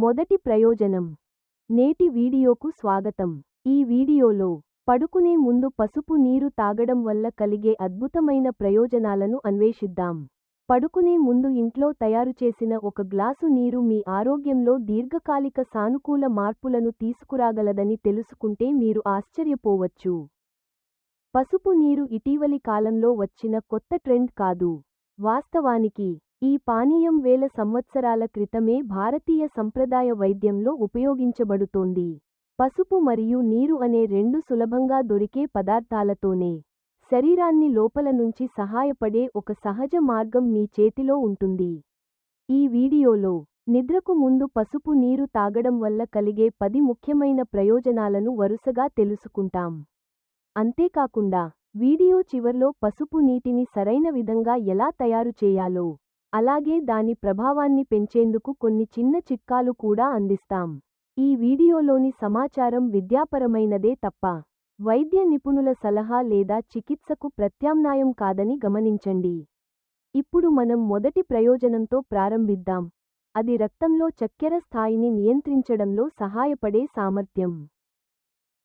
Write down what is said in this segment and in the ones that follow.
మొదటి ప్రయోజనం. నేటి వీడియోకు స్వాగతం. ఈ వీడియోలో పడుకునే ముందు పసుపు నీరు తాగడం వల్ల కలిగే అద్భుతమైన ప్రయోజనాలను అన్వేషిద్దాం. పడుకునే ముందు ఇంట్లో తయారుచేసిన ఒక గ్లాసు నీరు మీ ఆరోగ్యంలో దీర్ఘకాలిక సానుకూల మార్పులను తీసుకురాగలదని తెలుసుకుంటే మీరు ఆశ్చర్యపోవచ్చు. పసుపు నీరు ఇటీవలి కాలంలో వచ్చిన కొత్త ట్రెండ్ కాదు. వాస్తవానికి ఈ పానీయం వేల సంవత్సరాల క్రితమే భారతీయ సంప్రదాయ వైద్యంలో ఉపయోగించబడుతోంది. పసుపు మరియు నీరు అనే రెండు సులభంగా దొరికే పదార్థాలతోనే శరీరాన్ని లోపల నుంచి సహాయపడే ఒక సహజ మార్గం మీ చేతిలో ఉంటుంది. ఈ వీడియోలో నిద్రకు ముందు పసుపు నీరు తాగడం వల్ల కలిగే 10 ముఖ్యమైన ప్రయోజనాలను వరుసగా తెలుసుకుంటాం. అంతేకాకుండా వీడియో చివర్లో పసుపు నీటిని సరైన విధంగా ఎలా తయారు చేయాలో, అలాగే దాని ప్రభావాన్ని పెంచేందుకు కొన్ని చిన్న చిట్కాలు కూడా అందిస్తాం. ఈ వీడియోలోని సమాచారం విద్యాపరమైనదే తప్ప వైద్య నిపుణుల సలహా లేదా చికిత్సకు ప్రత్యామ్నాయం కాదని గమనించండి. ఇప్పుడు మనం మొదటి ప్రయోజనంతో ప్రారంభిద్దాం. అది రక్తంలో చక్కెర స్థాయిని నియంత్రించడంలో సహాయపడే సామర్థ్యం.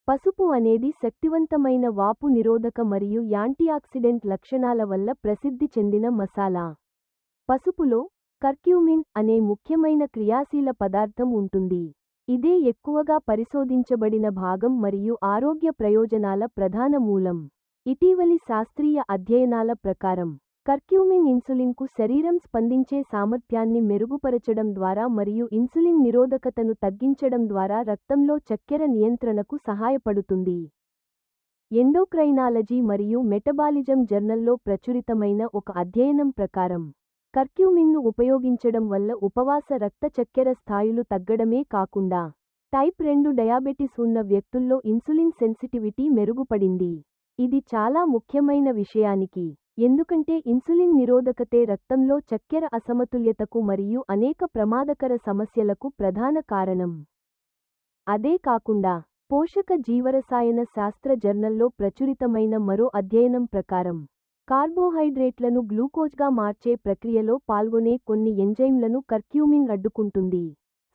పసుపు అనేది శక్తివంతమైన వాపు నిరోధక మరియు యాంటీఆక్సిడెంట్ లక్షణాల వల్ల ప్రసిద్ధి చెందిన మసాలా. పసుపులో కర్క్యూమిన్ అనే ముఖ్యమైన క్రియాశీల పదార్థం ఉంటుంది. ఇదే ఎక్కువగా పరిశోధించబడిన భాగం మరియు ఆరోగ్య ప్రయోజనాల ప్రధాన మూలం. ఇటీవలి శాస్త్రీయ అధ్యయనాల ప్రకారం కర్క్యూమిన్ ఇన్సులిన్కు శరీరం స్పందించే సామర్థ్యాన్ని మెరుగుపరచడం ద్వారా మరియు ఇన్సులిన్ నిరోధకతను తగ్గించడం ద్వారా రక్తంలో చక్కెర నియంత్రణకు సహాయపడుతుంది. ఎండోక్రైనాలజీ మరియు మెటబాలిజం జర్నల్లో ప్రచురితమైన ఒక అధ్యయనం ప్రకారం కర్క్యూమిన్ను ఉపయోగించడం వల్ల ఉపవాస రక్త చక్కెర స్థాయిలు తగ్గడమే కాకుండా టైప్ 2 డయాబెటిస్ ఉన్న వ్యక్తుల్లో ఇన్సులిన్ సెన్సిటివిటీ మెరుగుపడింది. ఇది చాలా ముఖ్యమైన విషయానికి, ఎందుకంటే ఇన్సులిన్ నిరోధకతే రక్తంలో చక్కెర అసమతుల్యతకు మరియు అనేక ప్రమాదకర సమస్యలకు ప్రధాన కారణం. అదే కాకుండా పోషక జీవరసాయన శాస్త్ర జర్నల్లో ప్రచురితమైన మరో అధ్యయనం ప్రకారం కార్బోహైడ్రేట్లను గ్లూకోజ్గా మార్చే ప్రక్రియలో పాల్గొనే కొన్ని ఎంజైమ్లను కర్క్యూమిన్ అడ్డుకుంటుంది.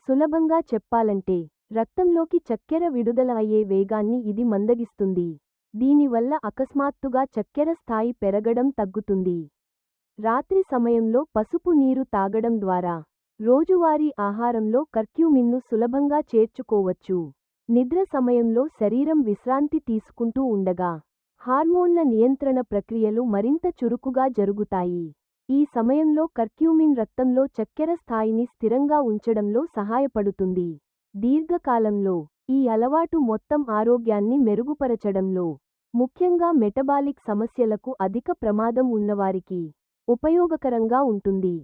సులభంగా చెప్పాలంటే రక్తంలోకి చక్కెర విడుదల అయ్యే వేగాన్ని ఇది మందగిస్తుంది. దీనివల్ల అకస్మాత్తుగా చక్కెర స్థాయి పెరగడం తగ్గుతుంది. రాత్రి సమయంలో పసుపు నీరు తాగడం ద్వారా రోజువారీ ఆహారంలో కర్క్యూమిన్ను సులభంగా చేర్చుకోవచ్చు. నిద్ర సమయంలో శరీరం విశ్రాంతి తీసుకుంటూ ఉండగా హార్మోన్ల నియంత్రణ ప్రక్రియలు మరింత చురుకుగా జరుగుతాయి. ఈ సమయంలో కర్క్యూమిన్ రక్తంలో చక్కెర స్థాయిని స్థిరంగా ఉంచడంలో సహాయపడుతుంది. దీర్ఘకాలంలో ఈ అలవాటు మొత్తం ఆరోగ్యాన్ని మెరుగుపరచడంలో, ముఖ్యంగా మెటబాలిక్ సమస్యలకు అధిక ప్రమాదం ఉన్నవారికి ఉపయోగకరంగా ఉంటుంది.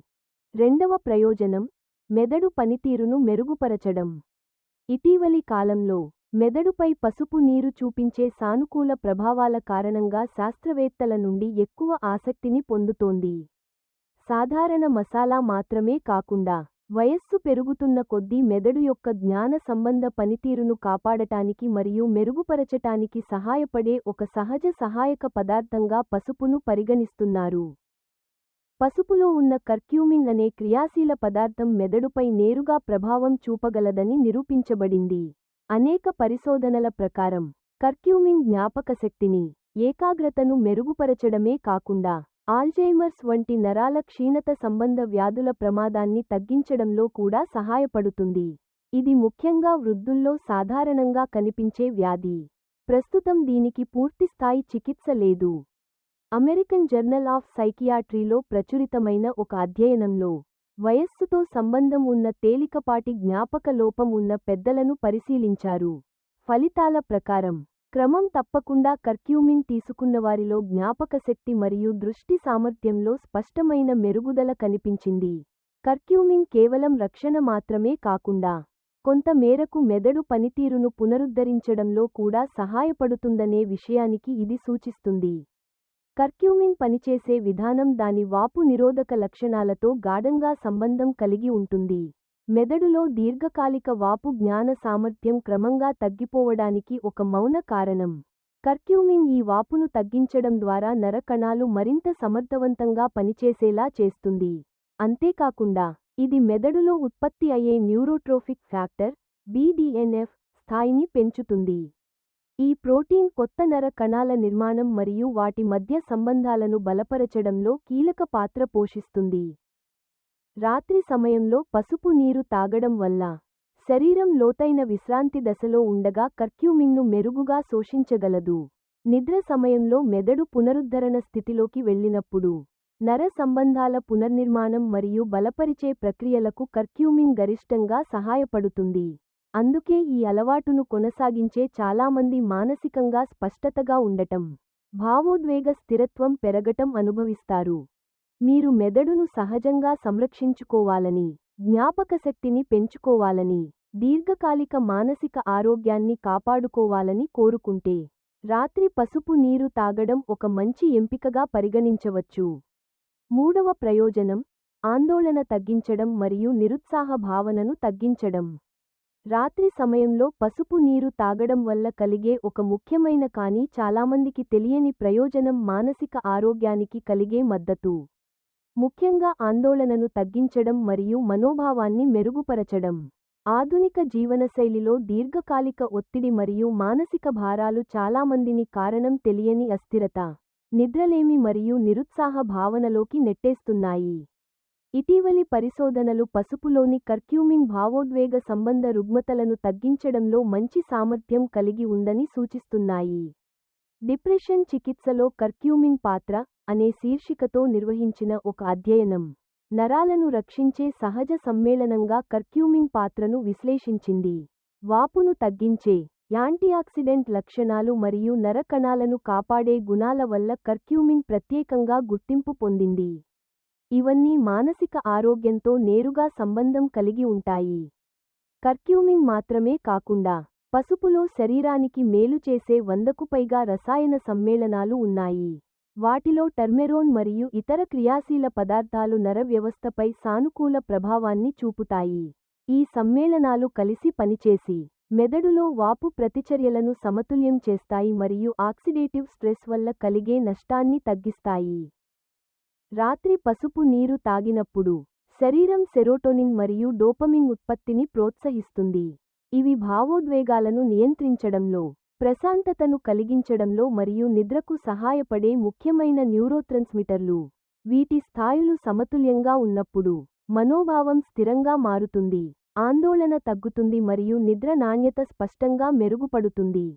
రెండవ ప్రయోజనం, మెదడు పనితీరును మెరుగుపరచడం. ఇటీవలి కాలంలో మెదడుపై పసుపు నీరు చూపించే సానుకూల ప్రభావాల కారణంగా శాస్త్రవేత్తల నుండి ఎక్కువ ఆసక్తిని పొందుతోంది. సాధారణ మసాలా మాత్రమే కాకుండా వయస్సు పెరుగుతున్న కొద్దీ మెదడు యొక్క జ్ఞాన సంబంధ పనితీరును కాపాడటానికి మరియు మెరుగుపరచటానికి సహాయపడే ఒక సహజ సహాయక పదార్థంగా పసుపును పరిగణిస్తున్నారు. పసుపులో ఉన్న కర్క్యూమిన్ అనే క్రియాశీల పదార్థం మెదడుపై నేరుగా ప్రభావం చూపగలదని నిరూపించబడింది. అనేక పరిశోధనల ప్రకారం కర్క్యూమిన్ జ్ఞాపకశక్తిని, ఏకాగ్రతను మెరుగుపరచడమే కాకుండా ఆల్జైమర్స్ వంటి నరాల క్షీణత సంబంధ వ్యాధుల ప్రమాదాన్ని తగ్గించడంలో కూడా సహాయపడుతుంది. ఇది ముఖ్యంగా వృద్ధుల్లో సాధారణంగా కనిపించే వ్యాధి. ప్రస్తుతం దీనికి పూర్తిస్థాయి చికిత్స లేదు. అమెరికన్ జర్నల్ ఆఫ్ సైకియాట్రీలో ప్రచురితమైన ఒక అధ్యయనంలో వయస్సుతో సంబంధం ఉన్న తేలికపాటి జ్ఞాపక లోపం ఉన్న పెద్దలను పరిశీలించారు. ఫలితాల ప్రకారం క్రమం తప్పకుండా కర్క్యూమిన్ తీసుకున్నవారిలో జ్ఞాపకశక్తి మరియు దృష్టి సామర్థ్యంలో స్పష్టమైన మెరుగుదల కనిపించింది. కర్క్యూమిన్ కేవలం రక్షణ మాత్రమే కాకుండా కొంత మేరకు మెదడు పనితీరును పునరుద్ధరించడంలో కూడా సహాయపడుతుందనే విషయానికి ఇది సూచిస్తుంది. కర్క్యూమిన్ పనిచేసే విధానం దాని వాపు నిరోధక లక్షణాలతో గాఢంగా సంబంధం కలిగి ఉంటుంది. మెదడులో దీర్ఘకాలిక వాపు జ్ఞాన సామర్థ్యం క్రమంగా తగ్గిపోవడానికి ఒక మౌన కారణం. కర్క్యూమిన్ ఈ వాపును తగ్గించడం ద్వారా నర కణాలు మరింత సమర్థవంతంగా పనిచేసేలా చేస్తుంది. అంతేకాకుండా ఇది మెదడులో ఉత్పత్తి అయ్యే న్యూరోట్రోఫిక్ ఫ్యాక్టర్ BDNF స్థాయిని పెంచుతుంది. ఈ ప్రోటీన్ కొత్త నర కణాల నిర్మాణం మరియు వాటి మధ్య సంబంధాలను బలపరచడంలో కీలక పాత్ర పోషిస్తుంది. రాత్రి సమయంలో పసుపు నీరు తాగడం వల్ల శరీరం లోతైన విశ్రాంతి దశలో ఉండగా కర్క్యూమిన్ను మెరుగుగా శోషించగలదు. నిద్ర సమయంలో మెదడు పునరుద్ధరణ స్థితిలోకి వెళ్ళినప్పుడు నర సంబంధాల పునర్నిర్మాణం మరియు బలపరిచే ప్రక్రియలకు కర్క్యూమిన్ గరిష్టంగా సహాయపడుతుంది. అందుకే ఈ అలవాటును కొనసాగించే చాలామంది మానసికంగా స్పష్టతగా ఉండటం, భావోద్వేగ స్థిరత్వం పెరగటం అనుభవిస్తారు. మీరు మెదడును సహజంగా సంరక్షించుకోవాలని, జ్ఞాపకశక్తిని పెంచుకోవాలని, దీర్ఘకాలిక మానసిక ఆరోగ్యాన్ని కాపాడుకోవాలని కోరుకుంటే రాత్రి పసుపు నీరు తాగడం ఒక మంచి ఎంపికగా పరిగణించవచ్చు. మూడవ ప్రయోజనం ఆందోళన తగ్గించడం మరియు నిరుత్సాహ భావనను తగ్గించడం. రాత్రి సమయంలో పసుపు నీరు తాగడం వల్ల కలిగే ఒక ముఖ్యమైన కానీ చాలామందికి తెలియని ప్రయోజనం మానసిక ఆరోగ్యానికి కలిగే మద్దతు. ముఖ్యంగా ఆందోళనను తగ్గించడం మరియు మనోభావాన్ని మెరుగుపరచడం. ఆధునిక జీవనశైలిలో దీర్ఘకాలిక ఒత్తిడి మరియు మానసిక భారాలు చాలామందిని కారణం తెలియని అస్థిరత, నిద్రలేమి మరియు నిరుత్సాహ భావనలోకి నెట్టేస్తున్నాయి. ఇటీవలి పరిశోధనలు పసుపులోని కర్క్యూమిన్ భావోద్వేగ సంబంధ రుగ్మతలను తగ్గించడంలో మంచి సామర్థ్యం కలిగి ఉందని సూచిస్తున్నాయి. డిప్రెషన్ చికిత్సలో కర్క్యూమిన్ పాత్ర అనే శీర్షికతో నిర్వహించిన ఒక అధ్యయనం నరాలను రక్షించే సహజ సమ్మేళనంగా కర్క్యూమిన్ పాత్రను విశ్లేషించింది. వాపును తగ్గించే యాంటీఆక్సిడెంట్ లక్షణాలు మరియు నర కణాలను కాపాడే గుణాల వల్ల కర్క్యూమిన్ ప్రత్యేకంగా గుర్తింపు పొందింది. ఇవన్నీ మానసిక ఆరోగ్యంతో నేరుగా సంబంధం కలిగి ఉంటాయి. కర్క్యూమిన్ మాత్రమే కాకుండా పసుపులో శరీరానికి మేలు చేసే 100కు పైగా రసాయన సమ్మేళనాలు ఉన్నాయి. వాటిలో టర్మెరోన్ మరియు ఇతర క్రియాశీల పదార్థాలు నర వ్యవస్థపై సానుకూల ప్రభావాన్ని చూపుతాయి. ఈ సమ్మేళనాలు కలిసి పనిచేసి మెదడులో వాపు ప్రతిచర్యలను సమతుల్యం చేస్తాయి మరియు ఆక్సిడేటివ్ స్ట్రెస్ వల్ల కలిగే నష్టాన్ని తగ్గిస్తాయి. రాత్రి పసుపు నీరు తాగినప్పుడు శరీరం సెరోటోనిన్ మరియు డోపమిన్ ఉత్పత్తిని ప్రోత్సహిస్తుంది. ఇవి భావోద్వేగాలను నియంత్రించడంలో, ప్రశాంతతను కలిగించడంలో మరియు నిద్రకు సహాయపడే ముఖ్యమైన న్యూరోట్రాన్స్మిటర్లు. వీటి స్థాయిలు సమతుల్యంగా ఉన్నప్పుడు మనోభావం స్థిరంగా మారుతుంది, ఆందోళన తగ్గుతుంది మరియు నిద్ర నాణ్యత స్పష్టంగా మెరుగుపడుతుంది.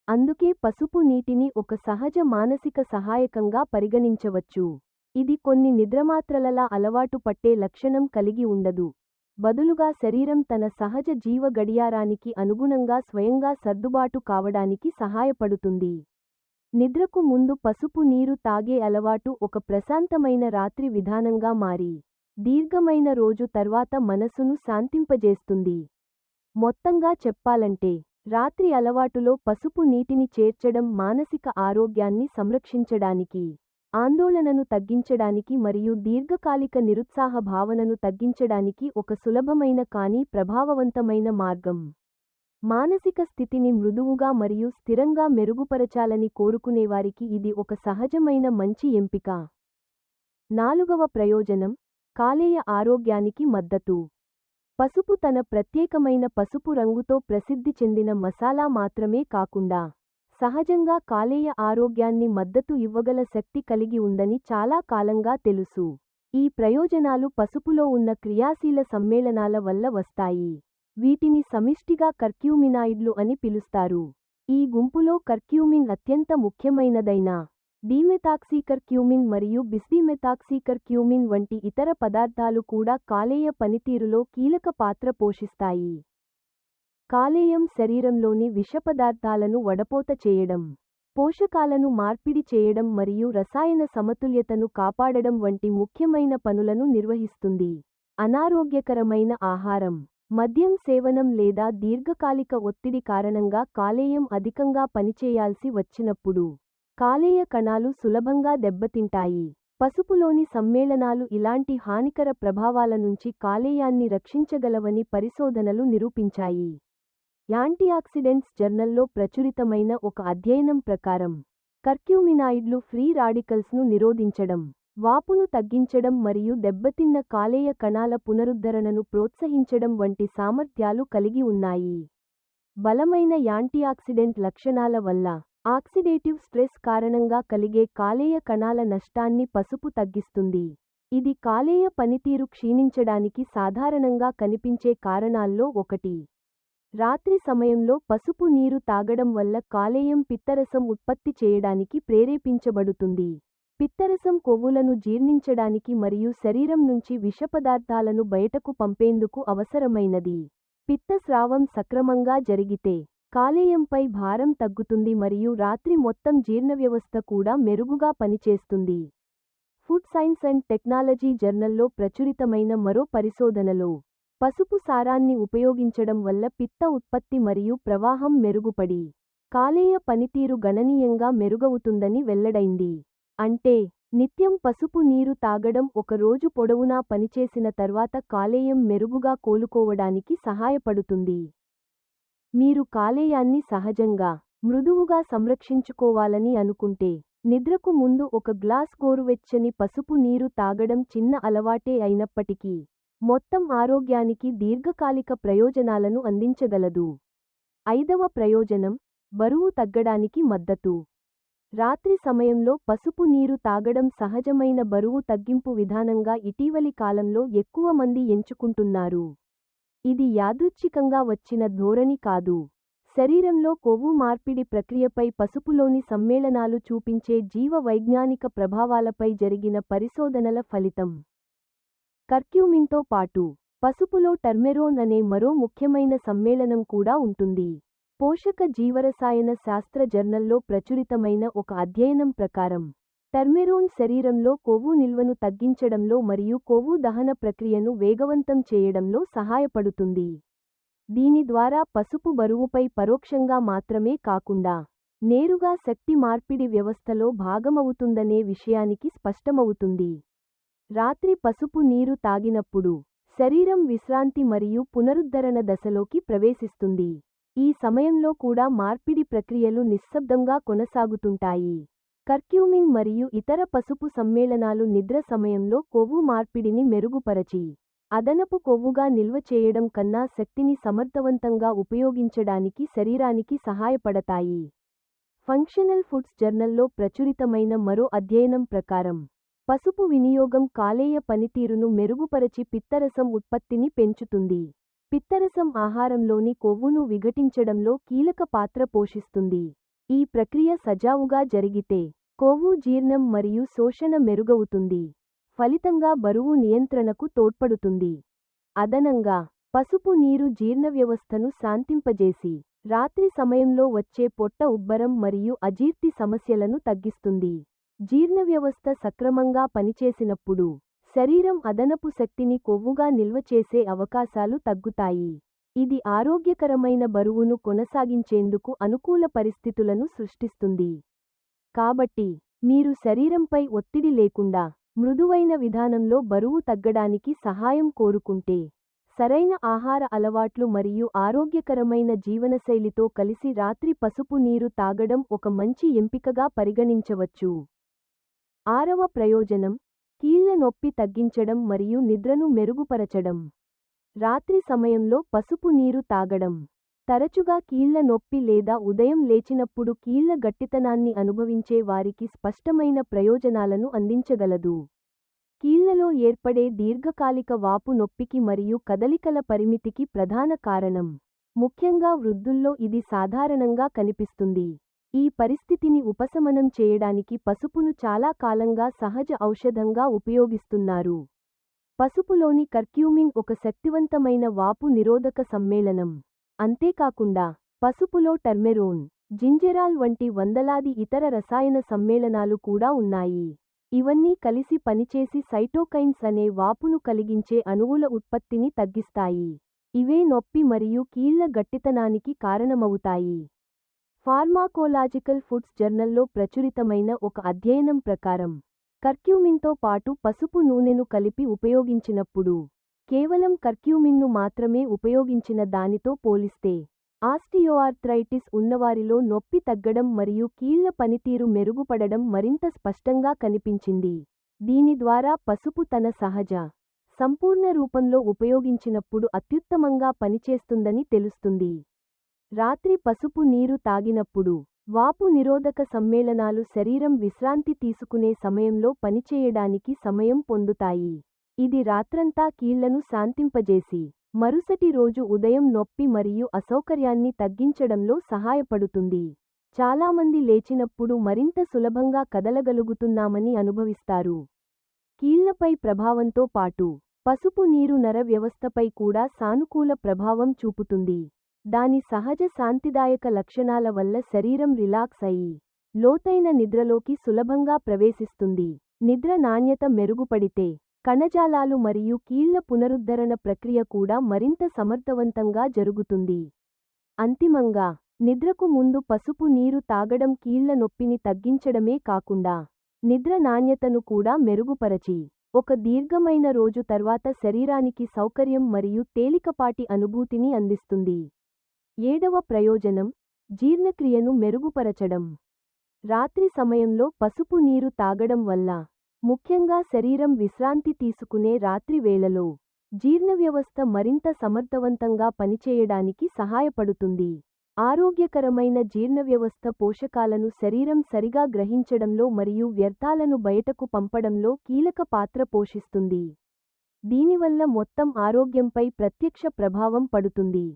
అందుకే పసుపు నీటిని ఒక సహజ మానసిక సహాయకంగా పరిగణించవచ్చు. ఇది కొన్ని నిద్రమాత్రలలా అలవాటు పట్టే లక్షణం కలిగి ఉండదు. బదులుగా శరీరం తన సహజ జీవ గడియారానికి అనుగుణంగా స్వయంగా సర్దుబాటు కావడానికి సహాయపడుతుంది. నిద్రకు ముందు పసుపు నీరు తాగే అలవాటు ఒక ప్రశాంతమైన రాత్రి విధానంగా మారి, దీర్ఘమైన రోజు తర్వాత మనసును శాంతింపజేస్తుంది. మొత్తంగా చెప్పాలంటే, రాత్రి అలవాటులో పసుపు నీటిని చేర్చడం మానసిక ఆరోగ్యాన్ని సంరక్షించడానికి, ఆందోళనను తగ్గించడానికి మరియు దీర్ఘకాలిక నిరుత్సాహ భావనను తగ్గించడానికి ఒక సులభమైన కానీ ప్రభావవంతమైన మార్గం. మానసిక స్థితిని మృదువుగా మరియు స్థిరంగా మెరుగుపరచాలని కోరుకునేవారికి ఇది ఒక సహజమైన మంచి ఎంపిక. నాలుగవ ప్రయోజనం కాలేయ ఆరోగ్యానికి మద్దతు. పసుపు తన ప్రత్యేకమైన పసుపు రంగుతో ప్రసిద్ధి చెందిన మసాలా మాత్రమే కాకుండా సహజంగా కాలేయ ఆరోగ్యాన్ని మద్దతు ఇవ్వగల శక్తి కలిగి ఉందని చాలా కాలంగా తెలుసు. ఈ ప్రయోజనాలు పసుపులో ఉన్న క్రియాశీల సమ్మేళనాల వల్ల వస్తాయి. వీటిని సమిష్టిగా కర్క్యూమినాయిడ్లు అని పిలుస్తారు. ఈ గుంపులో కర్క్యూమిన్ అత్యంత ముఖ్యమైనదైన డీమెథాక్సీకర్క్యూమిన్ మరియు బిస్డీమెథాక్సీకర్క్యూమిన్ వంటి ఇతర పదార్థాలు కూడా కాలేయ పనితీరులో కీలక పాత్ర పోషిస్తాయి. కాలేయం శరీరంలోని విషపదార్థాలను వడపోత చేయడం, పోషకాలను మార్పిడి చేయడం మరియు రసాయన సమతుల్యతను కాపాడడం వంటి ముఖ్యమైన పనులను నిర్వహిస్తుంది. అనారోగ్యకరమైన ఆహారం, మద్యం సేవనం లేదా దీర్ఘకాలిక ఒత్తిడి కారణంగా కాలేయం అధికంగా పనిచేయాల్సి వచ్చినప్పుడు కాలేయ కణాలు సులభంగా దెబ్బతింటాయి. పసుపులోని సమ్మేళనాలు ఇలాంటి హానికర ప్రభావాల నుంచి కాలేయాన్ని రక్షించగలవని పరిశోధనలు నిరూపించాయి. యాంటీఆక్సిడెంట్స్ జర్నల్లో ప్రచురితమైన ఒక అధ్యయనం ప్రకారం కర్క్యూమినాయిడ్లు ఫ్రీ రాడికల్స్ను నిరోధించడం, వాపును తగ్గించడం మరియు దెబ్బతిన్న కాలేయ కణాల పునరుద్ధరణను ప్రోత్సహించడం వంటి సామర్థ్యాలు కలిగి ఉన్నాయి. బలమైన యాంటీఆక్సిడెంట్ లక్షణాల వల్ల ఆక్సిడేటివ్ స్ట్రెస్ కారణంగా కలిగే కాలేయ కణాల నష్టాన్ని పసుపు తగ్గిస్తుంది. ఇది కాలేయ పనితీరు క్షీణించడానికి సాధారణంగా కనిపించే కారణాల్లో ఒకటి. రాత్రి సమయంలో పసుపు నీరు తాగడం వల్ల కాలేయం పిత్తరసం ఉత్పత్తి చేయడానికి ప్రేరేపించబడుతుంది. పిత్తరసం కొవ్వులను జీర్ణించడానికి మరియు శరీరం నుంచి విషపదార్థాలను బయటకు పంపేందుకు అవసరమైనది. పిత్త స్రావం సక్రమంగా జరిగితే కాలేయంపై భారం తగ్గుతుంది మరియు రాత్రి మొత్తం జీర్ణవ్యవస్థ కూడా మెరుగుగా పనిచేస్తుంది. ఫుడ్ సైన్స్ అండ్ టెక్నాలజీ జర్నల్లో ప్రచురితమైన మరో పరిశోధనలో పసుపు సారాన్ని ఉపయోగించడం వల్ల పిత్త ఉత్పత్తి మరియు ప్రవాహం మెరుగుపడి కాలేయ పనితీరు గణనీయంగా మెరుగవుతుందని వెల్లడైంది. అంటే నిత్యం పసుపు నీరు తాగడం ఒక రోజు పొడవునా పనిచేసిన తర్వాత కాలేయం మెరుగుగా కోలుకోవడానికి సహాయపడుతుంది. మీరు కాలేయాన్ని సహజంగా మృదువుగా సంరక్షించుకోవాలని అనుకుంటే నిద్రకు ముందు ఒక గ్లాస్ గోరువెచ్చని పసుపు నీరు తాగడం చిన్న అలవాటే అయినప్పటికీ మొత్తం ఆరోగ్యానికి దీర్ఘకాలిక ప్రయోజనాలను అందించగలదు. 5వ ప్రయోజనం బరువు తగ్గడానికి మద్దతు. రాత్రి సమయంలో పసుపు నీరు తాగడం సహజమైన బరువు తగ్గింపు విధానంగా ఇటీవలి కాలంలో ఎక్కువ మంది ఎంచుకుంటున్నారు. ఇది యాదృచ్ఛికంగా వచ్చిన ధోరణి కాదు. శరీరంలో కొవ్వు మార్పిడి ప్రక్రియపై పసుపులోని సమ్మేళనాలు చూపించే జీవ వైజ్ఞానిక ప్రభావాలపై జరిగిన పరిశోధనల ఫలితం. కర్క్యూమిన్తో పాటు పసుపులో టర్మెరోన్ అనే మరో ముఖ్యమైన సమ్మేళనం కూడా ఉంటుంది. పోషక జీవరసాయన శాస్త్ర జర్నల్లో ప్రచురితమైన ఒక అధ్యయనం ప్రకారం టర్మెరోన్ శరీరంలో కొవ్వు నిల్వను తగ్గించడంలో మరియు కొవ్వు దహన ప్రక్రియను వేగవంతం చేయడంలో సహాయపడుతుంది. దీని ద్వారా పసుపు బరువుపై పరోక్షంగా మాత్రమే కాకుండా నేరుగా శక్తి మార్పిడి వ్యవస్థలో భాగమవుతుందనే విషయానికి స్పష్టమవుతుంది. రాత్రి పసుపు నీరు తాగినప్పుడు శరీరం విశ్రాంతి మరియు పునరుద్ధరణ దశలోకి ప్రవేశిస్తుంది. ఈ సమయంలో కూడా మార్పిడి ప్రక్రియలు నిశ్శబ్దంగా కొనసాగుతుంటాయి. కర్క్యూమిన్ మరియు ఇతర పసుపు సమ్మేళనాలు నిద్ర సమయంలో కొవ్వు మార్పిడిని మెరుగుపరచి అదనపు కొవ్వుగా నిల్వ చేయడం కన్నా శక్తిని సమర్థవంతంగా ఉపయోగించడానికి శరీరానికి సహాయపడతాయి. ఫంక్షనల్ ఫుడ్స్ జర్నల్లో ప్రచురితమైన మరో అధ్యయనం ప్రకారం పసుపు వినియోగం కాలేయ పనితీరును మెరుగుపరచి పిత్తరసం ఉత్పత్తిని పెంచుతుంది. పిత్తరసం ఆహారంలోని కొవ్వును విఘటించడంలో కీలక పాత్ర పోషిస్తుంది. ఈ ప్రక్రియ సజావుగా జరిగితే కొవ్వు జీర్ణం మరియు శోషణ మెరుగవుతుంది. ఫలితంగా బరువు నియంత్రణకు తోడ్పడుతుంది. అదనంగా పసుపు నీరు జీర్ణవ్యవస్థను శాంతింపజేసి రాత్రి సమయంలో వచ్చే పొట్ట ఉబ్బరం మరియు అజీర్తి సమస్యలను తగ్గిస్తుంది. జీర్ణవ్యవస్థ సక్రమంగా పనిచేసినప్పుడు శరీరం అదనపు శక్తిని కొవ్వుగా నిల్వ చేసే అవకాశాలు తగ్గుతాయి. ఇది ఆరోగ్యకరమైన బరువును కొనసాగించేందుకు అనుకూల పరిస్థితులను సృష్టిస్తుంది. కాబట్టి మీరు శరీరంపై ఒత్తిడి లేకుండా మృదువైన విధానంలో బరువు తగ్గడానికి సహాయం కోరుకుంటే సరైన ఆహార అలవాట్లు మరియు ఆరోగ్యకరమైన జీవనశైలితో కలిసి రాత్రి పసుపు నీరు తాగడం ఒక మంచి ఎంపికగా పరిగణించవచ్చు. 6వ ప్రయోజనం కీళ్ల నొప్పి తగ్గించడం మరియు నిద్రను మెరుగుపరచడం. రాత్రి సమయంలో పసుపు నీరు తాగడం తరచుగా కీళ్ల నొప్పి లేదా ఉదయం లేచినప్పుడు కీళ్ల గట్టితనాన్ని అనుభవించే వారికి స్పష్టమైన ప్రయోజనాలను అందించగలదు. కీళ్లలో ఏర్పడే దీర్ఘకాలిక వాపు నొప్పికి మరియు కదలికల పరిమితికి ప్రధాన కారణం. ముఖ్యంగా వృద్ధుల్లో ఇది సాధారణంగా కనిపిస్తుంది. ఈ పరిస్థితిని ఉపశమనం చేయడానికి పసుపును చాలా కాలంగా సహజ ఔషధంగా ఉపయోగిస్తున్నారు. పసుపులోని కర్క్యూమిన్ ఒక శక్తివంతమైన వాపు నిరోధక సమ్మేళనం. అంతేకాకుండా పసుపులో టర్మెరోన్, జింజెరాల్ వంటి వందలాది ఇతర రసాయన సమ్మేళనాలు కూడా ఉన్నాయి. ఇవన్నీ కలిసి పనిచేసి సైటోకైన్స్ అనే వాపును కలిగించే అణువుల ఉత్పత్తిని తగ్గిస్తాయి. ఇవే నొప్పి మరియు కీళ్ల గట్టితనానికి కారణమవుతాయి. ఫార్మాకోలాజికల్ ఫుడ్స్ జర్నల్లో ప్రచురితమైన ఒక అధ్యయనం ప్రకారం కర్క్యూమిన్తో పాటు పసుపు నూనెను కలిపి ఉపయోగించినప్పుడు కేవలం కర్క్యూమిన్ను మాత్రమే ఉపయోగించిన దానితో పోలిస్తే ఆస్టియోఆర్థరైటిస్ ఉన్నవారిలో నొప్పి తగ్గడం మరియు కీళ్ల పనితీరు మెరుగుపడడం మరింత స్పష్టంగా కనిపించింది. దీని ద్వారా పసుపు తన సహజ, సంపూర్ణ రూపంలో ఉపయోగించినప్పుడు అత్యుత్తమంగా పనిచేస్తుందని తెలుస్తుంది. రాత్రి పసుపు నీరు తాగినప్పుడు వాపు నిరోధక సమ్మేళనాలు శరీరం విశ్రాంతి తీసుకునే సమయంలో పనిచేయడానికి సమయం పొందుతాయి. ఇది రాత్రంతా కీళ్లను శాంతింపజేసి మరుసటి రోజు ఉదయం నొప్పి మరియు అసౌకర్యాన్ని తగ్గించడంలో సహాయపడుతుంది. చాలామంది లేచినప్పుడు మరింత సులభంగా కదలగలుగుతున్నామని అనుభవిస్తారు. కీళ్లపై ప్రభావంతో పాటు పసుపు నీరు నర వ్యవస్థపై కూడా సానుకూల ప్రభావం చూపుతుంది. దాని సహజ శాంతిదాయక లక్షణాల వల్ల శరీరం రిలాక్స్ అయి లోతైన నిద్రలోకి సులభంగా ప్రవేశిస్తుంది. నిద్ర నాణ్యత మెరుగుపడితే కణజాలాలు మరియు కీళ్ల పునరుద్ధరణ ప్రక్రియ కూడా మరింత సమర్థవంతంగా జరుగుతుంది. అంతిమంగా, నిద్రకు ముందు పసుపు నీరు తాగడం కీళ్ల నొప్పిని తగ్గించడమే కాకుండా నిద్ర నాణ్యతను కూడా మెరుగుపరచి ఒక దీర్ఘమైన రోజు తర్వాత శరీరానికి సౌకర్యం మరియు తేలికపాటి అనుభూతిని అందిస్తుంది. 7వ ప్రయోజనం, జీర్ణక్రియను మెరుగుపరచడం. రాత్రి సమయంలో పసుపు నీరు తాగడం వల్ల, ముఖ్యంగా శరీరం విశ్రాంతి తీసుకునే రాత్రి వేళలో, జీర్ణవ్యవస్థ మరింత సమర్థవంతంగా పనిచేయడానికి సహాయపడుతుంది. ఆరోగ్యకరమైన జీర్ణవ్యవస్థ పోషకాలను శరీరం సరిగా గ్రహించడంలో మరియు వ్యర్థాలను బయటకు పంపడంలో కీలక పాత్ర పోషిస్తుంది. దీనివల్ల మొత్తం ఆరోగ్యంపై ప్రత్యక్ష ప్రభావం పడుతుంది.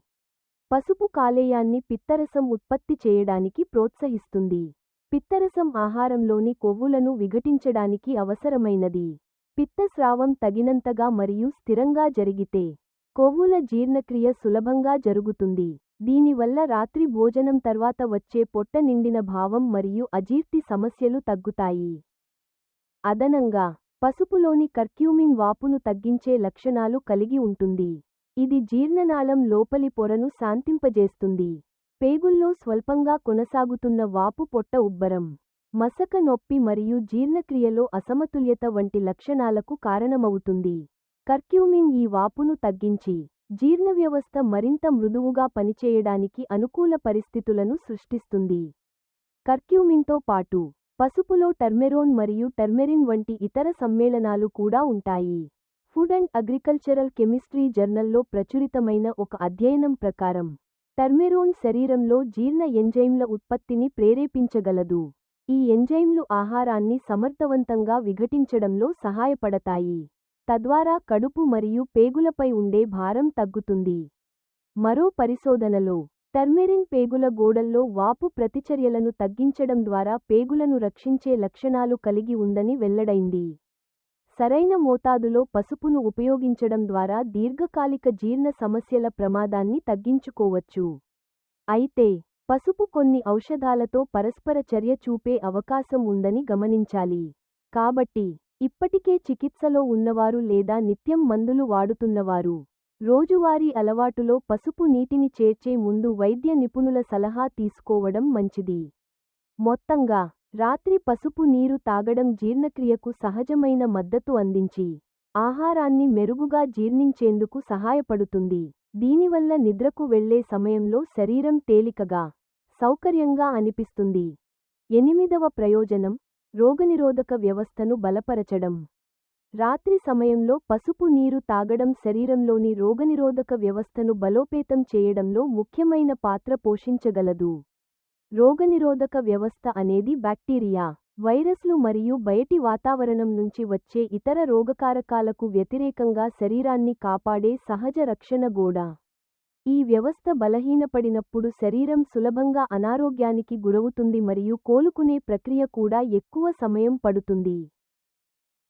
పసుపు కాలేయాన్ని పిత్తరసం ఉత్పత్తి చేయడానికి ప్రోత్సహిస్తుంది. పిత్తరసం ఆహారంలోని కొవ్వులను విఘటించడానికి అవసరమైనది. పిత్తస్రావం తగినంతగా మరియు స్థిరంగా జరిగితే కొవ్వుల జీర్ణక్రియ సులభంగా జరుగుతుంది. దీనివల్ల రాత్రి భోజనం తర్వాత వచ్చే పొట్ట నిండిన భావం మరియు అజీర్తి సమస్యలు తగ్గుతాయి. అదనంగా, పసుపులోని కర్క్యూమిన్ వాపును తగ్గించే లక్షణాలు కలిగి ఉంటుంది. ఇది జీర్ణనాళం లోపలి పొరను శాంతింపజేస్తుంది. పేగుల్లో స్వల్పంగా కొనసాగుతున్న వాపు, పొట్ట ఉబ్బరం, మసక నొప్పి మరియు జీర్ణక్రియలో అసమతుల్యత వంటి లక్షణాలకు కారణమవుతుంది. కర్క్యూమిన్ ఈ వాపును తగ్గించి జీర్ణవ్యవస్థ మరింత మృదువుగా పనిచేయడానికి అనుకూల పరిస్థితులను సృష్టిస్తుంది. కర్క్యూమిన్తో పాటు పసుపులో టర్మెరోన్ మరియు టర్మెరిన్ వంటి ఇతర సమ్మేళనాలు కూడా ఉంటాయి. ఫుడ్ అండ్ అగ్రికల్చరల్ కెమిస్ట్రీ జర్నల్లో ప్రచురితమైన ఒక అధ్యయనం ప్రకారం, టర్మెరోన్ శరీరంలో జీర్ణ ఎంజైమ్ల ఉత్పత్తిని ప్రేరేపించగలదు. ఈ ఎంజైమ్లు ఆహారాన్ని సమర్థవంతంగా విఘటించడంలో సహాయపడతాయి, తద్వారా కడుపు మరియు పేగులపై ఉండే భారం తగ్గుతుంది. మరో పరిశోధనలో, టర్మెరిన్ పేగుల గోడల్లో వాపు ప్రతిచర్యలను తగ్గించడం ద్వారా పేగులను రక్షించే లక్షణాలు కలిగి ఉందని వెల్లడైంది. సరైన మోతాదులో పసుపును ఉపయోగించడం ద్వారా దీర్ఘకాలిక జీర్ణ సమస్యల ప్రమాదాన్ని తగ్గించుకోవచ్చు. అయితే, పసుపు కొన్ని ఔషధాలతో పరస్పర చర్య చూపే అవకాశం ఉందని గమనించాలి. కాబట్టి, ఇప్పటికే చికిత్సలో ఉన్నవారు లేదా నిత్యం మందులు వాడుతున్నవారు, రోజువారీ అలవాటులో పసుపు నీటిని చేర్చే ముందు వైద్య నిపుణుల సలహా తీసుకోవడం మంచిది. మొత్తంగా, రాత్రి పసుపు నీరు తాగడం జీర్ణక్రియకు సహజమైన మద్దతు అందించి, ఆహారాన్ని మెరుగుగా జీర్ణించేందుకు సహాయపడుతుంది. దీనివల్ల నిద్రకు వెళ్లే సమయంలో శరీరం తేలికగా, సౌకర్యంగా అనిపిస్తుంది. 8వ ప్రయోజనం, రోగనిరోధక వ్యవస్థను బలపరచడం. రాత్రి సమయంలో పసుపు నీరు తాగడం శరీరంలోని రోగనిరోధక వ్యవస్థను బలోపేతం చేయడంలో ముఖ్యమైన పాత్ర పోషించగలదు. రోగనిరోధక వ్యవస్థ అనేది బ్యాక్టీరియా, వైరస్లు మరియు బయటి వాతావరణం నుంచి వచ్చే ఇతర రోగకారకాలకు వ్యతిరేకంగా శరీరాన్ని కాపాడే సహజ రక్షణ గోడ. ఈ వ్యవస్థ బలహీనపడినప్పుడు శరీరం సులభంగా అనారోగ్యానికి గురవుతుంది మరియు కోలుకునే ప్రక్రియ కూడా ఎక్కువ సమయం పడుతుంది.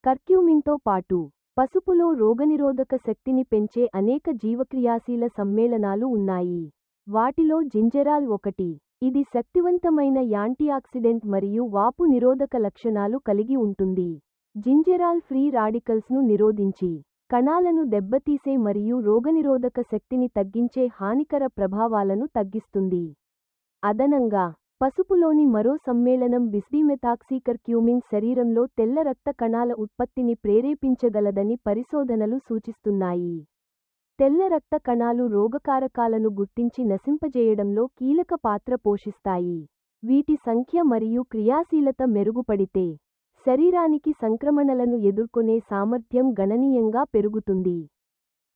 కర్క్యూమిన్తో పాటు, పసుపులో రోగనిరోధక శక్తిని పెంచే అనేక జీవక్రియాశీల సమ్మేళనాలు ఉన్నాయి. వాటిలో జింజెరాల్ ఒకటి. ఇది శక్తివంతమైన యాంటీఆక్సిడెంట్ మరియు వాపు నిరోధక లక్షణాలు కలిగి ఉంటుంది. జింజెరాల్ ఫ్రీ రాడికల్స్ను నిరోధించి, కణాలను దెబ్బతీసే మరియు రోగనిరోధక శక్తిని తగ్గించే హానికర ప్రభావాలను తగ్గిస్తుంది. అదనంగా, పసుపులోని మరో సమ్మేళనం బిస్డిమెథాక్సీకర్క్యూమిన్ శరీరంలో తెల్ల రక్త కణాల ఉత్పత్తిని ప్రేరేపించగలదని పరిశోధనలు సూచిస్తున్నాయి. తెల్ల రక్త కణాలు రోగకారకాలను గుర్తించి నశింపజేయడంలో కీలక పాత్ర పోషిస్తాయి. వీటి సంఖ్య మరియు క్రియాశీలత మెరుగుపడితే, శరీరానికి సంక్రమణలను ఎదుర్కొనే సామర్థ్యం గణనీయంగా పెరుగుతుంది.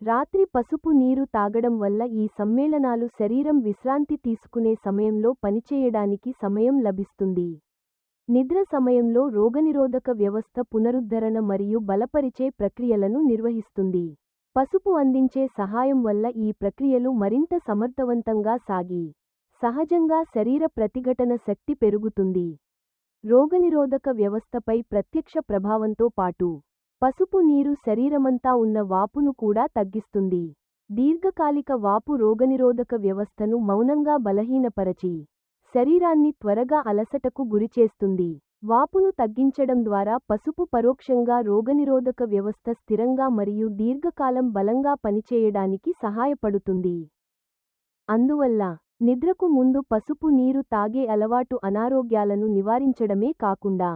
రాత్రి పసుపు నీరు తాగడం వల్ల ఈ సమ్మేళనాలు శరీరం విశ్రాంతి తీసుకునే సమయంలో పనిచేయడానికి సమయం లభిస్తుంది. నిద్ర సమయంలో రోగనిరోధక వ్యవస్థ పునరుద్ధరణ మరియు బలపరిచే ప్రక్రియలను నిర్వహిస్తుంది. పసుపు అందించే సహాయం వల్ల ఈ ప్రక్రియలు మరింత సమర్థవంతంగా సాగి, సహజంగా శరీర ప్రతిఘటన శక్తి పెరుగుతుంది. రోగనిరోధక వ్యవస్థపై ప్రత్యక్ష ప్రభావంతో పాటు పసుపు నీరు శరీరమంతా ఉన్న వాపును కూడా తగ్గిస్తుంది. దీర్ఘకాలిక వాపు రోగనిరోధక వ్యవస్థను మౌనంగా బలహీనపరచి, శరీరాన్ని త్వరగా అలసటకు గురిచేస్తుంది. వాపును తగ్గించడం ద్వారా పసుపు పరోక్షంగా రోగనిరోధక వ్యవస్థ స్థిరంగా మరియు దీర్ఘకాలం బలంగా పనిచేయడానికి సహాయపడుతుంది. అందువల్ల నిద్రకు ముందు పసుపు నీరు తాగే అలవాటు అనారోగ్యాలను నివారించడమే కాకుండా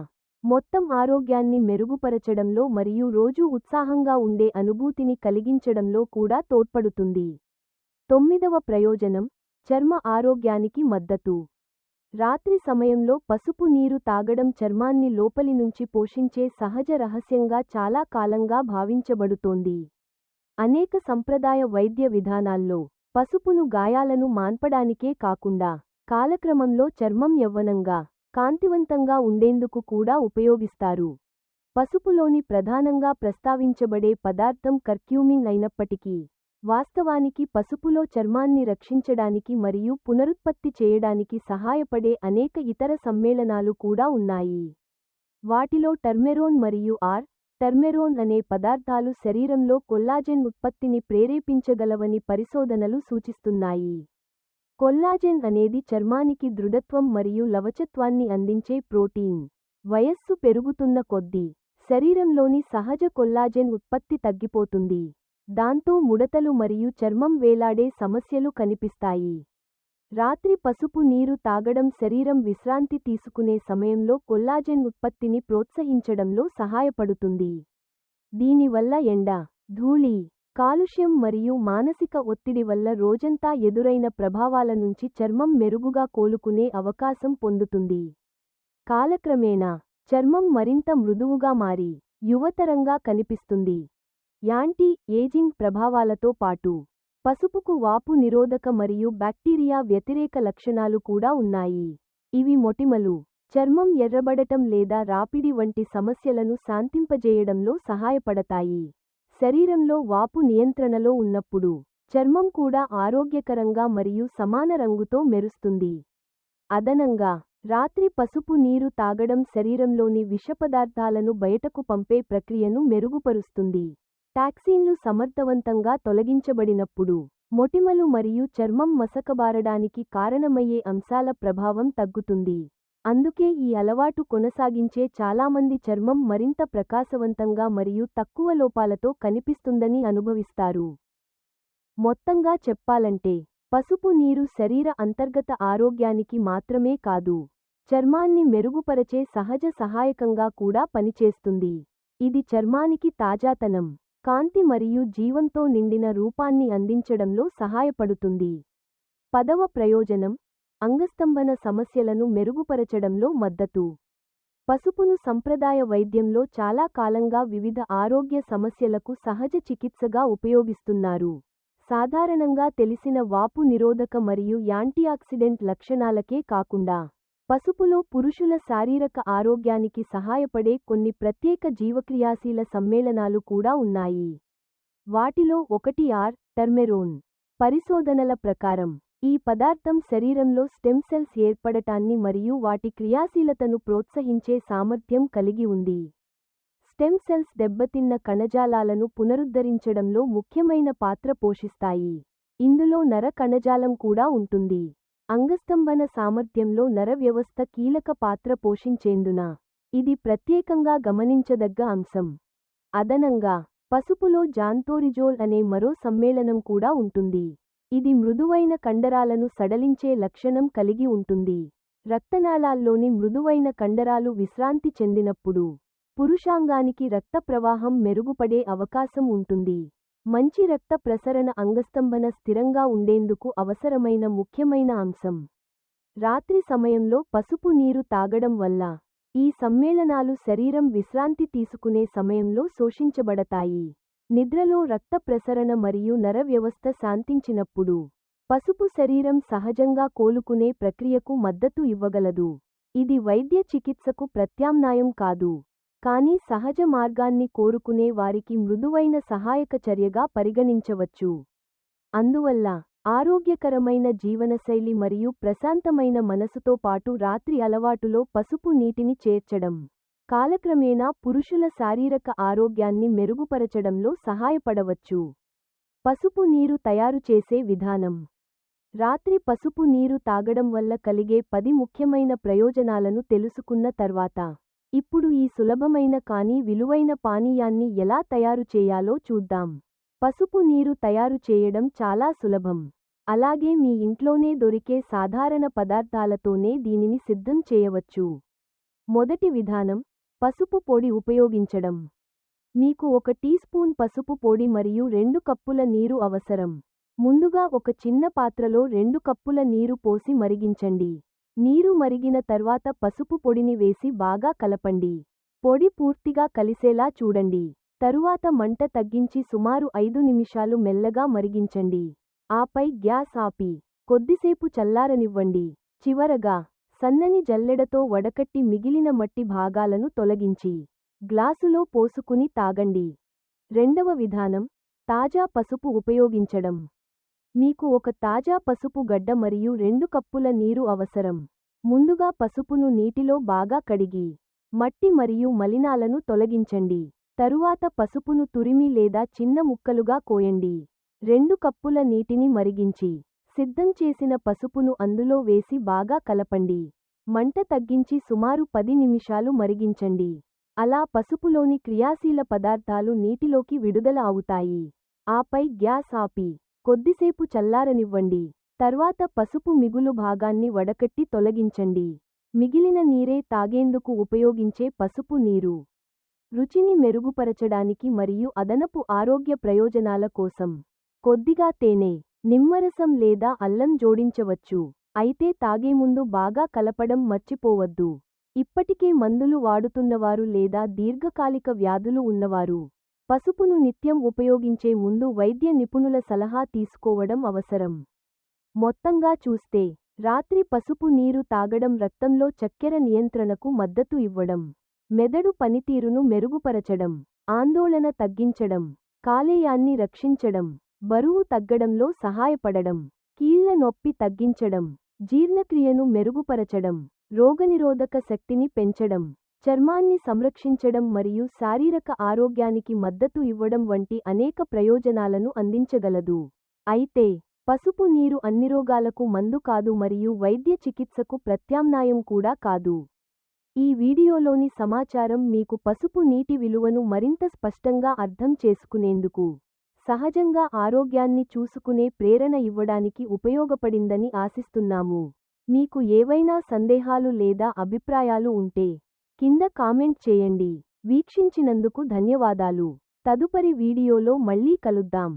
మొత్తం ఆరోగ్యాన్ని మెరుగుపరచడంలో మరియు రోజూ ఉత్సాహంగా ఉండే అనుభూతిని కలిగించడంలో కూడా తోడ్పడుతుంది. 9వ ప్రయోజనం, చర్మ ఆరోగ్యానికి మద్దతు. రాత్రి సమయంలో పసుపు నీరు తాగడం చర్మాన్ని లోపలి నుంచి పోషించే సహజ రహస్యంగా చాలా కాలంగా భావించబడుతోంది. అనేక సంప్రదాయ వైద్య విధానాల్లో పసుపును గాయాలను మాన్పడానికే కాకుండా కాలక్రమంలో చర్మం యవ్వనంగా, కాంతివంతంగా ఉండేందుకు కూడా ఉపయోగిస్తారు. పసుపులోని ప్రధానంగా ప్రస్తావించబడే పదార్థం కర్క్యూమిన్ అయినప్పటికీ, వాస్తవానికి పసుపులో చర్మాన్ని రక్షించడానికి మరియు పునరుత్పత్తి చేయడానికి సహాయపడే అనేక ఇతర సమ్మేళనాలు కూడా ఉన్నాయి. వాటిలో టర్మెరోన్ మరియు టర్మెరోన్ అనే పదార్థాలు శరీరంలో కొల్లాజెన్ ఉత్పత్తిని ప్రేరేపించగలవని పరిశోధనలు సూచిస్తున్నాయి. కొల్లాజెన్ అనేది చర్మానికి దృఢత్వం మరియు లవచత్వాన్ని అందించే ప్రోటీన్. వయస్సు పెరుగుతున్న కొద్దీ శరీరంలోని సహజ కొల్లాజెన్ ఉత్పత్తి తగ్గిపోతుంది. దాంతో ముడతలు మరియు చర్మం వేలాడే సమస్యలు కనిపిస్తాయి. రాత్రి పసుపు నీరు తాగడం శరీరం విశ్రాంతి తీసుకునే సమయంలో కొల్లాజెన్ ఉత్పత్తిని ప్రోత్సహించడంలో సహాయపడుతుంది. దీనివల్ల ఎండ, ధూళి, కాలుష్యం మరియు మానసిక ఒత్తిడి వల్ల రోజంతా ఎదురైన ప్రభావాల నుంచి చర్మం మెరుగుగా కోలుకునే అవకాశం పొందుతుంది. కాలక్రమేణా చర్మం మరింత మృదువుగా మారి యువతరంగా కనిపిస్తుంది. యాంటీ ఏజింగ్ ప్రభావాలతో పాటు పసుపుకు వాపు నిరోధక మరియు బ్యాక్టీరియా వ్యతిరేక లక్షణాలు కూడా ఉన్నాయి. ఇవి మొటిమలు, చర్మం ఎర్రబడటం లేదా రాపిడి వంటి సమస్యలను శాంతింపజేయడంలో సహాయపడతాయి. శరీరంలో వాపు నియంత్రణలో ఉన్నప్పుడు చర్మం కూడా ఆరోగ్యకరంగా మరియు సమాన రంగుతో మెరుస్తుంది. అదనంగా రాత్రి పసుపు నీరు తాగడం శరీరంలోని విషపదార్థాలను బయటకు పంపే ప్రక్రియను మెరుగుపరుస్తుంది. టాక్సిన్లు సమర్థవంతంగా తొలగించబడినప్పుడు మొటిమలు మరియు చర్మం మసకబారడానికి కారణమయ్యే అంశాల ప్రభావం తగ్గుతుంది. అందుకే ఈ అలవాటు కొనసాగించే చాలామంది చర్మం మరింత ప్రకాశవంతంగా మరియు తక్కువ లోపాలతో కనిపిస్తుందని అనుభవిస్తారు. మొత్తంగా చెప్పాలంటే పసుపు నీరు శరీర అంతర్గత ఆరోగ్యానికి మాత్రమే కాదు, చర్మాన్ని మెరుగుపరచే సహజ సహాయకంగా కూడా పనిచేస్తుంది. ఇది చర్మానికి తాజాతనం, కాంతి మరియు జీవంతో నిండిన రూపాన్ని అందించడంలో సహాయపడుతుంది. 10వ ప్రయోజనం, అంగస్తంభన సమస్యలను మెరుగుపరచడంలో మద్దతు. పసుపును సంప్రదాయ వైద్యంలో చాలా కాలంగా వివిధ ఆరోగ్య సమస్యలకు సహజ చికిత్సగా ఉపయోగిస్తున్నారు. సాధారణంగా తెలిసిన వాపు నిరోధక మరియు యాంటీఆక్సిడెంట్ లక్షణాలకే కాకుండా పసుపులో పురుషుల శారీరక ఆరోగ్యానికి సహాయపడే కొన్ని ప్రత్యేక జీవక్రియాశీల సమ్మేళనాలు కూడా ఉన్నాయి. వాటిలో ఒకటి టర్మెరోన్. పరిశోధనల ప్రకారం ఈ పదార్థం శరీరంలో స్టెమ్ సెల్స్ ఏర్పడటాన్ని మరియు వాటి క్రియాశీలతను ప్రోత్సహించే సామర్థ్యం కలిగి ఉంది. స్టెమ్ సెల్స్ దెబ్బతిన్న కణజాలాలను పునరుద్ధరించడంలో ముఖ్యమైన పాత్ర పోషిస్తాయి. ఇందులో నర కణజాలం కూడా ఉంటుంది. అంగస్తంభన సామర్థ్యంలో నర వ్యవస్థ కీలక పాత్ర పోషించేందున ఇది ప్రత్యేకంగా గమనించదగ్గ అంశం. అదనంగా పసుపులో జాంతోరిజోల్ అనే మరో సమ్మేళనం కూడా ఉంటుంది. ఇది మృదువైన కండరాలను సడలించే లక్షణం కలిగి ఉంటుంది. రక్తనాళాల్లోని మృదువైన కండరాలు విశ్రాంతి చెందినప్పుడు పురుషాంగానికి రక్త ప్రవాహం మెరుగుపడే అవకాశం ఉంటుంది. మంచి రక్త ప్రసరణ అంగస్తంభన స్థిరంగా ఉండేందుకు అవసరమైన ముఖ్యమైన అంశం. రాత్రి సమయంలో పసుపు నీరు తాగడం వల్ల ఈ సమ్మేళనాలు శరీరం విశ్రాంతి తీసుకునే సమయంలో శోషించబడతాయి. నిద్రలో రక్త ప్రసరణ మరియు నర వ్యవస్థ శాంతించినప్పుడు పసుపు శరీరం సహజంగా కోలుకునే ప్రక్రియకు మద్దతు ఇవ్వగలదు. ఇది వైద్య చికిత్సకు ప్రత్యామ్నాయం కాదు, కానీ సహజ మార్గాన్ని కోరుకునే వారికి మృదువైన సహాయక చర్యగా పరిగణించవచ్చు. అందువల్ల ఆరోగ్యకరమైన జీవనశైలి మరియు ప్రశాంతమైన మనసుతో పాటు రాత్రి అలవాటులో పసుపు నీటిని చేర్చడం కాలక్రమేణా పురుషుల శారీరక ఆరోగ్యాన్ని మెరుగుపరచడంలో సహాయపడవచ్చు. పసుపు నీరు తయారు చేసే విధానం. రాత్రి పసుపు నీరు తాగడం వల్ల కలిగే 10 ముఖ్యమైన ప్రయోజనాలను తెలుసుకున్న తర్వాత, ఇప్పుడు ఈ సులభమైన కానీ విలువైన పానీయాన్ని ఎలా తయారు చేయాలో చూద్దాం. పసుపు నీరు తయారు చేయడం చాలా సులభం. అలాగే మీ ఇంట్లోనే దొరికే సాధారణ పదార్థాలతోనే దీనిని సిద్ధం చేయవచ్చు. మొదటి విధానం, పసుపు పొడి ఉపయోగించడం. మీకు 1 టీ స్పూన్ పసుపు పొడి మరియు 2 కప్పుల నీరు అవసరం. ముందుగా ఒక చిన్న పాత్రలో 2 కప్పుల నీరు పోసి మరిగించండి. నీరు మరిగిన తర్వాత పసుపు పొడిని వేసి బాగా కలపండి. పొడి పూర్తిగా కలిసేలా చూడండి. తరువాత మంట తగ్గించి సుమారు 5 నిమిషాలు మెల్లగా మరిగించండి. ఆపై గ్యాస్ ఆపి కొద్దిసేపు చల్లారనివ్వండి. చివరగా సన్నని జల్లెడతో వడకట్టి మిగిలిన మట్టి భాగాలను తొలగించి గ్లాసులో పోసుకుని తాగండి. రెండవ విధానం, తాజా పసుపు ఉపయోగించడం. మీకు 1 తాజా పసుపు గడ్డ మరియు 2 కప్పుల నీరు అవసరం. ముందుగా పసుపును నీటిలో బాగా కడిగి మట్టి మరియు మలినాలను తొలగించండి. తరువాత పసుపును తురిమి లేదా చిన్న ముక్కలుగా కోయండి. 2 కప్పుల నీటిని మరిగించి సిద్ధం చేసిన పసుపును అందులో వేసి బాగా కలపండి. మంట తగ్గించి సుమారు 10 నిమిషాలు మరిగించండి. అలా పసుపులోని క్రియాశీల పదార్థాలు నీటిలోకి విడుదల అవుతాయి. ఆపై గ్యాస్ ఆపి కొద్దిసేపు చల్లారనివ్వండి. తర్వాత పసుపు మిగులు భాగాన్ని వడకట్టి తొలగించండి. మిగిలిన నీరే తాగేందుకు ఉపయోగించే పసుపు నీరు. రుచిని మెరుగుపరచడానికి మరియు అదనపు ఆరోగ్య ప్రయోజనాల కోసం కొద్దిగా తేనె, నిమ్మరసం లేదా అల్లం జోడించవచ్చు. అయితే తాగే ముందు బాగా కలపడం మర్చిపోవద్దు. ఇప్పటికే మందులు వాడుతున్నవారు లేదా దీర్ఘకాలిక వ్యాధులు ఉన్నవారు పసుపును నిత్యం ఉపయోగించే ముందు వైద్య నిపుణుల సలహా తీసుకోవడం అవసరం. మొత్తంగా చూస్తే, రాత్రి పసుపు నీరు తాగడం రక్తంలో చక్కెర నియంత్రణకు మద్దతు ఇవ్వడం, మెదడు పనితీరును మెరుగుపరచడం, ఆందోళన తగ్గించడం, కాలేయాన్ని రక్షించడం, బరువు తగ్గడంలో సహాయపడడం, కీళ్ల నొప్పి తగ్గించడం, జీర్ణక్రియను మెరుగుపరచడం, రోగనిరోధక శక్తిని పెంచడం, చర్మాన్ని సంరక్షించడం మరియు శారీరక ఆరోగ్యానికి మద్దతు ఇవ్వడం వంటి అనేక ప్రయోజనాలను అందించగలదు. అయితే, పసుపు నీరు అన్ని రోగాలకు మందు కాదు మరియు వైద్య చికిత్సకు ప్రత్యామ్నాయం కూడా కాదు. ఈ వీడియోలోని సమాచారం మీకు పసుపు నీటి విలువను మరింత స్పష్టంగా అర్థం చేసుకునేందుకు, సహజంగా ఆరోగ్యాన్ని చూసుకునే ప్రేరణ ఇవ్వడానికి ఉపయోగపడిందని ఆశిస్తున్నాము. మీకు ఏవైనా సందేహాలు లేదా అభిప్రాయాలు ఉంటే కింద కామెంట్ చేయండి. వీక్షించినందుకు ధన్యవాదాలు. తదుపరి వీడియోలో మళ్ళీ కలుద్దాం.